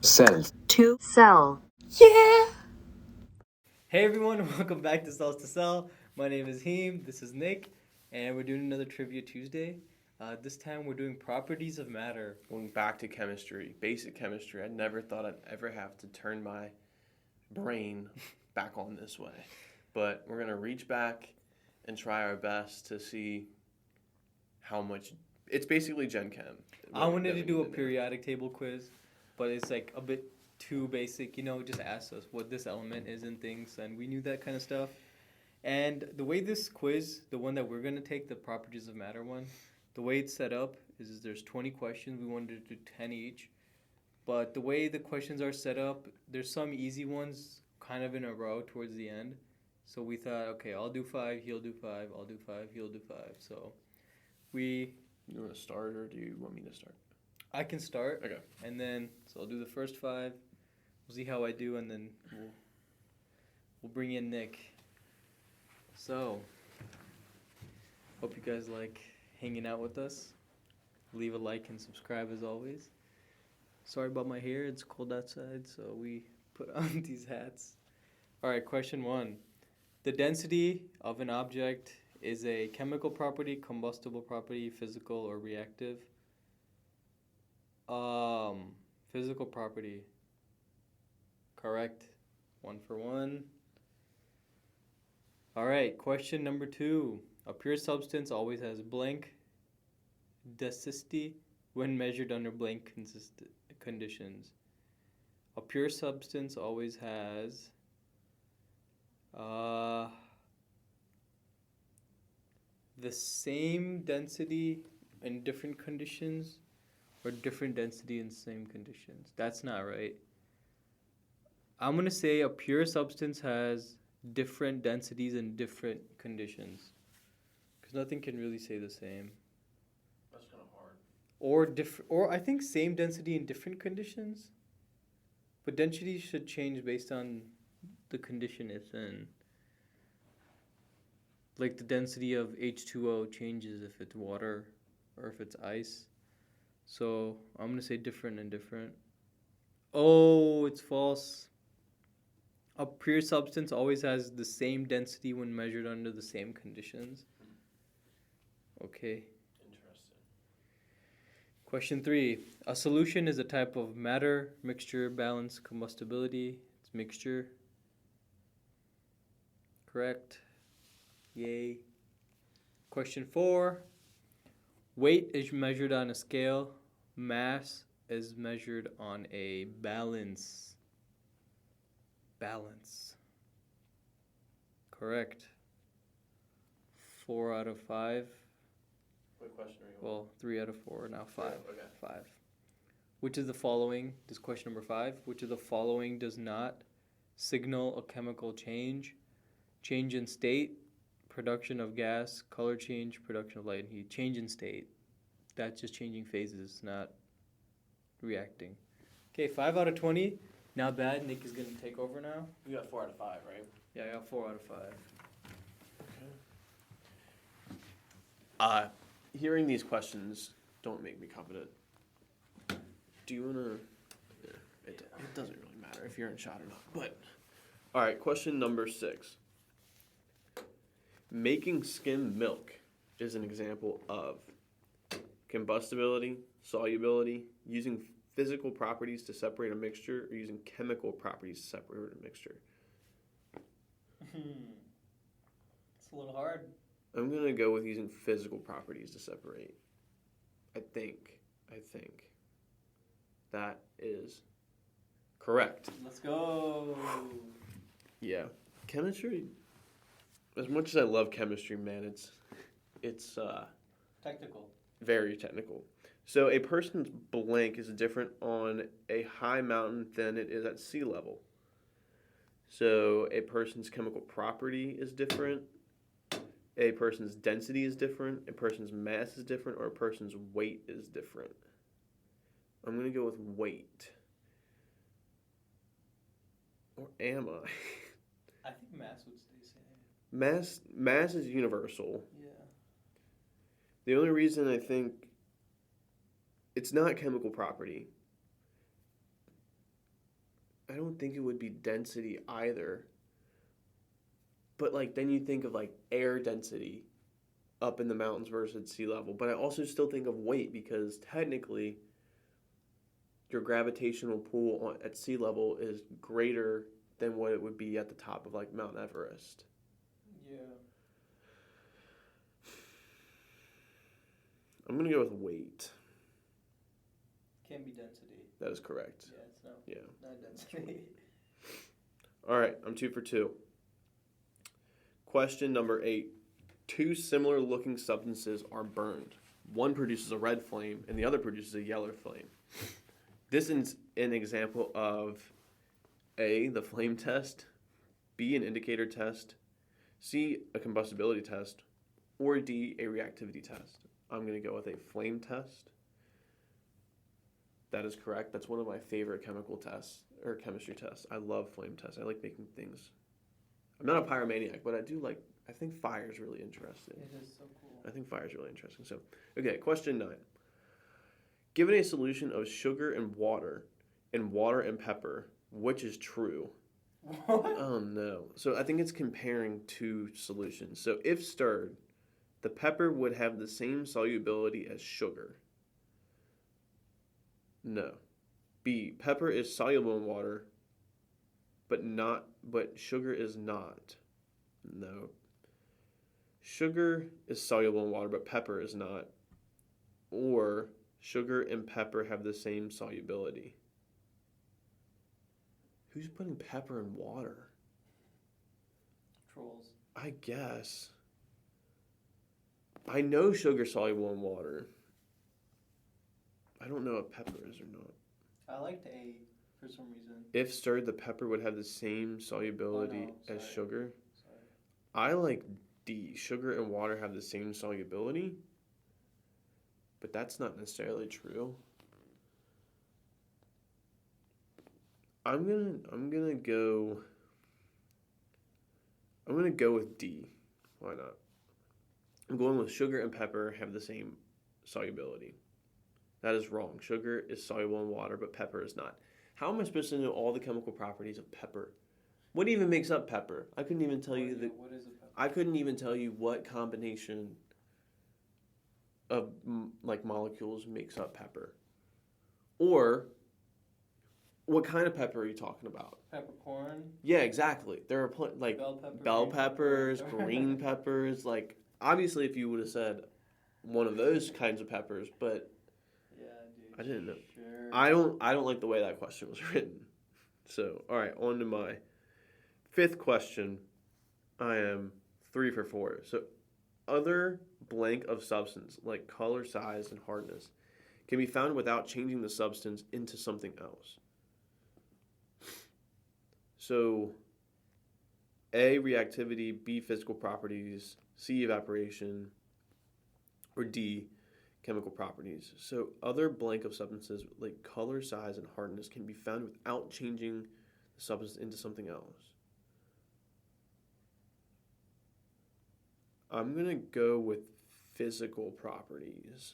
Cells to sell. Yeah! Hey everyone, welcome back to CellsToSell. My name is Heem, this is Nick, and we're doing another Trivia Tuesday. This time we're doing Properties of Matter. Going back to chemistry, basic chemistry. I never thought I'd ever have to turn my brain back on this way. But we're going to reach back and try our best to see how much. It's basically Gen Chem. I wanted to do a periodic table quiz, but it's like a bit too basic. Just ask us what this element is and things, and we knew that kind of stuff. And the way this quiz, the one that we're going to take, the Properties of Matter one, the way it's set up is there's 20 questions. We wanted to do 10 each. But the way the questions are set up, there's some easy ones kind of in a row towards the end. So we thought, okay, I'll do 5, he'll do 5, I'll do 5, he'll do 5. So You want to start or do you want me to start? I can start. Okay. And then, so I'll do the first 5. We'll see how I do, and then we'll bring in Nick. So, hope you guys like hanging out with us. Leave a like and subscribe as always. Sorry about my hair, it's cold outside, so we put on these hats. Alright, question 1. The density of an object is a chemical property, combustible property, physical, or reactive? Physical property. Correct. 1 for 1. Alright, question number 2. A pure substance always has blank density when measured under blank conditions. A pure substance always has the same density in different conditions or different density in same conditions. That's not right. I'm going to say a pure substance has different densities in different conditions. Because nothing can really say the same. That's kind of hard. Or I think same density in different conditions. But density should change based on the condition it's in. Like the density of H2O changes if it's water or if it's ice. So I'm going to say different and different. Oh, it's false. A pure substance always has the same density when measured under the same conditions. Okay. Interesting. Question 3. A solution is a type of matter, mixture, balance, combustibility. It's mixture. Correct. Yay. Question 4. Weight is measured on a scale. Mass is measured on a balance. Balance. Correct. 4 out of 5. What question are you on? Well, 3 out of 4, now 5. Yeah, okay. 5. Which of the following, this is question number 5, which of the following does not signal a chemical change? Change in state, production of gas, color change, production of light and heat. Change in state. That's just changing phases, not reacting. Okay, 5 out of 20. Not bad. Nick is going to take over now. You got 4 out of 5, right? Yeah, I got 4 out of 5. Okay. Hearing these questions don't make me confident. Do you want to... Yeah, it doesn't really matter if you're in shot or not. But, all right, question number 6. Making skim milk is an example of combustibility, solubility, using physical properties to separate a mixture, or using chemical properties to separate a mixture. It's a little hard. I'm going to go with using physical properties to separate. I think that is correct. Let's go. Yeah. Chemistry, as much as I love chemistry, man, it's Technical. very technical. So a person's blank is different on a high mountain than it is at sea level. So a person's chemical property is different. A person's density is different. A person's mass is different, or a person's weight is different. I'm going to go with weight. Or am I? I think mass would stay same. Mass is universal. Yeah. The only reason I think it's not chemical property I don't think it would be density either. But like then you think of like air density up in the mountains versus sea level. But I also still think of weight because technically your gravitational pull at sea level is greater than what it would be at the top of like Mount Everest. Yeah. I'm gonna go with weight. Can be density. That is correct. Yeah, it's no. Yeah. Not density. All right, I'm 2 for 2. Question number 8. 2 similar looking substances are burned. One produces a red flame and the other produces a yellow flame. This is an example of A, the flame test, B, an indicator test, C, a combustibility test, or D, a reactivity test. I'm going to go with a flame test. That is correct. That's one of my favorite chemical tests, or chemistry tests. I love flame tests. I like making things. I'm not a pyromaniac, but I think fire is really interesting. It is so cool. I think fire is really interesting. So, okay, question 9. Given a solution of sugar and water and pepper, which is true? What? Oh no. So I think it's comparing 2 solutions. So if stirred, the pepper would have the same solubility as sugar. No. B, pepper is soluble in water, but sugar is not. No. Sugar is soluble in water, but pepper is not. Or sugar and pepper have the same solubility. Who's putting pepper in water? Trolls. I guess. I know sugar's soluble in water. I don't know if pepper is or not. I liked A for some reason. If stirred, the pepper would have the same solubility as sorry. sugar. Sorry. I like D. Sugar and water have the same solubility. But that's not necessarily true. I'm gonna go with D. Why not? I'm going with sugar and pepper have the same solubility. That is wrong. Sugar is soluble in water, but pepper is not. How am I supposed to know all the chemical properties of pepper? What even makes up pepper? I couldn't even tell you What is a pepper? I couldn't even tell you what combination of molecules makes up pepper. Or what kind of pepper are you talking about? Peppercorn. Yeah, exactly. There are bell peppers, green peppers. Like obviously, if you would have said one of those kinds of peppers, but Yeah, dude. I didn't know. Sure. I don't like the way that question was written. So all right, on to my 5th question. I am 3 for 4. So other blank of substance like color, size, and hardness can be found without changing the substance into something else. So A, reactivity, B, physical properties, C, evaporation, or D, chemical properties. So other blank of substances like color, size, and hardness can be found without changing the substance into something else. I'm going to go with physical properties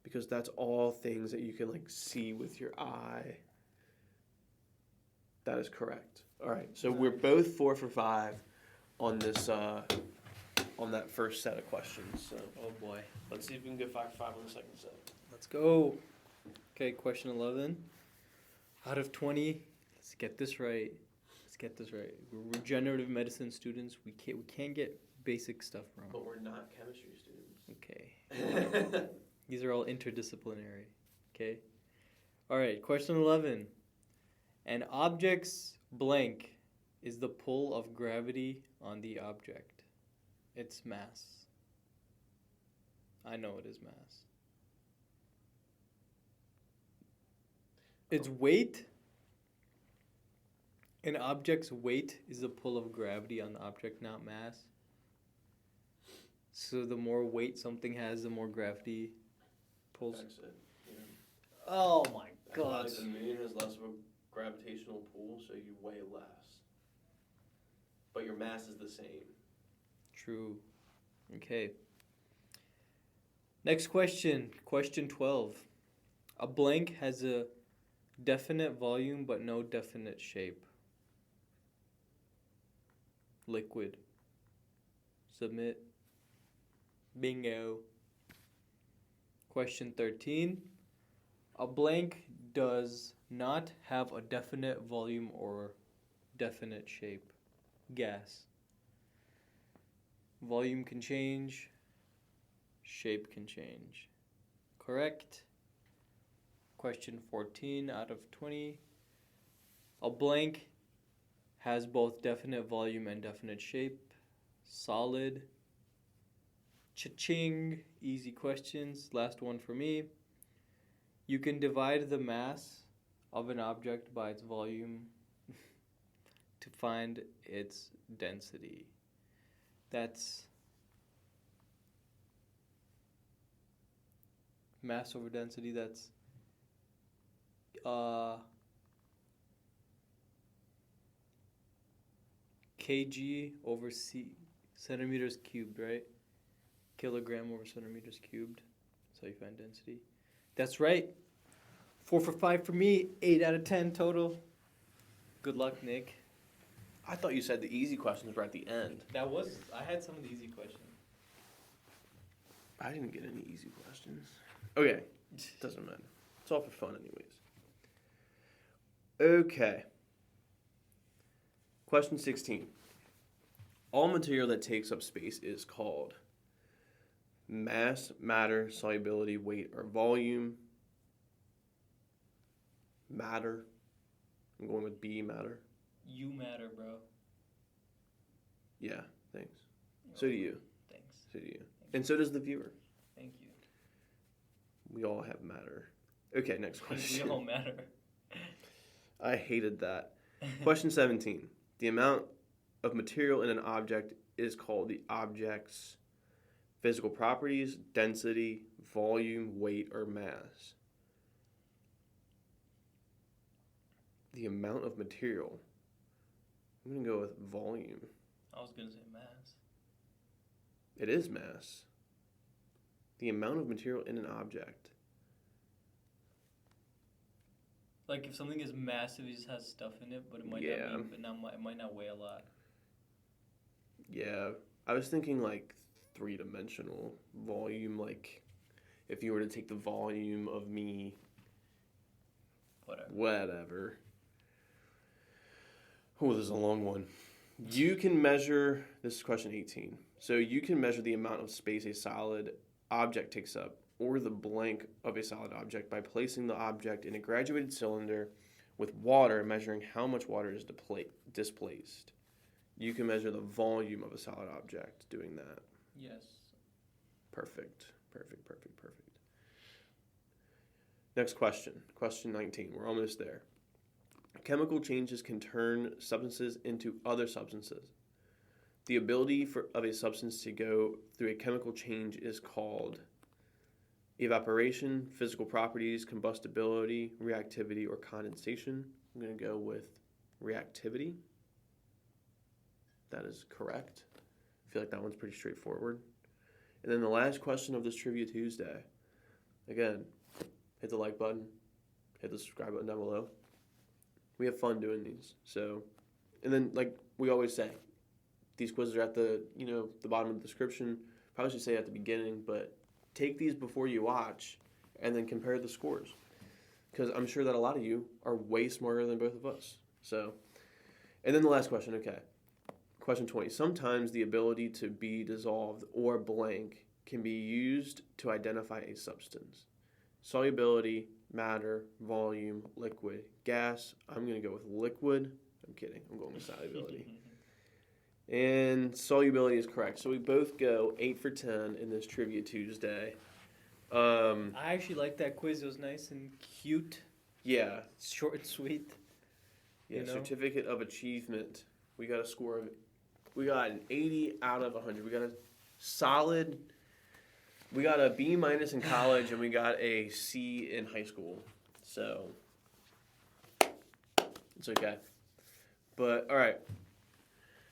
because that's all things that you can see with your eye. That is correct. All right, so we're both 4 for 5 on this on that first set of questions. So Oh boy. let's see if we can go 5 for 5 on the second set. Let's go. Okay, question 11. Out of 20, let's get this right. We're regenerative medicine students. We can't get basic stuff wrong. But we're not chemistry students. Okay. These are all interdisciplinary. Okay. All right. Question 11. An object's blank is the pull of gravity on the object. Its mass. I know it is mass. Its weight. An object's weight is the pull of gravity on the object, not mass. So the more weight something has, the more gravity pulls. That's it. Yeah. Oh my god. The moon has less of a gravitational pull, so you weigh less. But your mass is the same. True. Okay. Next question. Question 12. A blank has a Definite volume but no definite shape. Liquid. Submit. Bingo. Question 13. A blank does not have a definite volume or definite shape. Gas. Volume can change. Shape can change. Correct. Question 14 out of 20. A blank has both definite volume and definite shape. Solid. Cha-ching. Easy questions. Last one for me. You can divide the mass of an object by its volume to find its density. That's mass over density. That's kg over centimeters cubed, right? Kilogram over centimeters cubed. That's how you find density. That's right. 4 for 5 for me. 8 out of 10 total. Good luck, Nick. I thought you said the easy questions were at the end. I had some of the easy questions. I didn't get any easy questions. Okay, doesn't matter. It's all for fun anyways. Okay. Question 16. All material that takes up space is called mass, matter, solubility, weight, or volume. Matter. I'm going with B, matter. You matter, bro. Yeah, thanks. So do you. Thanks. So do you. And so does the viewer. Thank you. We all have matter. Okay, next question. We all matter. I hated that. Question 17. The amount of material in an object is called the object's physical properties, density, volume, weight, or mass. The amount of material. I'm going to go with volume. I was going to say mass. It is mass. The amount of material in an object. Like if something is massive, it just has stuff in it, but it might it might not weigh a lot. Yeah, I was thinking like 3-dimensional volume, like if you were to take the volume of me, whatever. Oh, this is a long one. You can measure, this is question 18. So you can measure the amount of space a solid object takes up, or the blank of a solid object, by placing the object in a graduated cylinder with water, measuring how much water is displaced. You can measure the volume of a solid object doing that. Yes. Perfect. Next question. Question 19. We're almost there. Chemical changes can turn substances into other substances. The ability of a substance to go through a chemical change is called evaporation, physical properties, combustibility, reactivity, or condensation. I'm going to go with reactivity. That is correct. I feel like that one's pretty straightforward. And then the last question of this Trivia Tuesday. Again, hit the like button, hit the subscribe button down below. We have fun doing these. So, and then like we always say, these quizzes are at the bottom of the description. Probably should say at the beginning, but take these before you watch and then compare the scores. Because I'm sure that a lot of you are way smarter than both of us. So, and then the last question, okay. Question 20. Sometimes the ability to be dissolved or blank can be used to identify a substance. Solubility, matter, volume, liquid, gas. I'm going to go with liquid. I'm kidding. I'm going with solubility. And solubility is correct. So we both go 8 for 10 in this Trivia Tuesday. I actually liked that quiz. It was nice and cute. Yeah. Short and sweet. Yeah, certificate of achievement. We got a score of, we got an 80 out of 100. We got a solid, we got a B- in college, and we got a C in high school. So, it's okay. But, all right.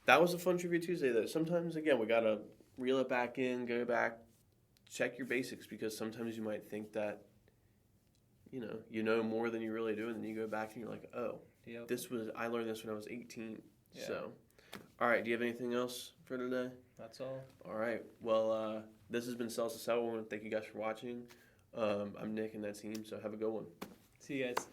That was a fun Trivia Tuesday, though. Sometimes, again, we got to reel it back in, go back, check your basics, because sometimes you might think that, you know more than you really do, and then you go back and you're like, oh, Yep. I learned this when I was 18. Yeah. So, all right, do you have anything else for today? That's all. All right, well, this has been CellsToSell. I want to thank you guys for watching. I'm Nick and that's Heem, so have a good one. See you guys.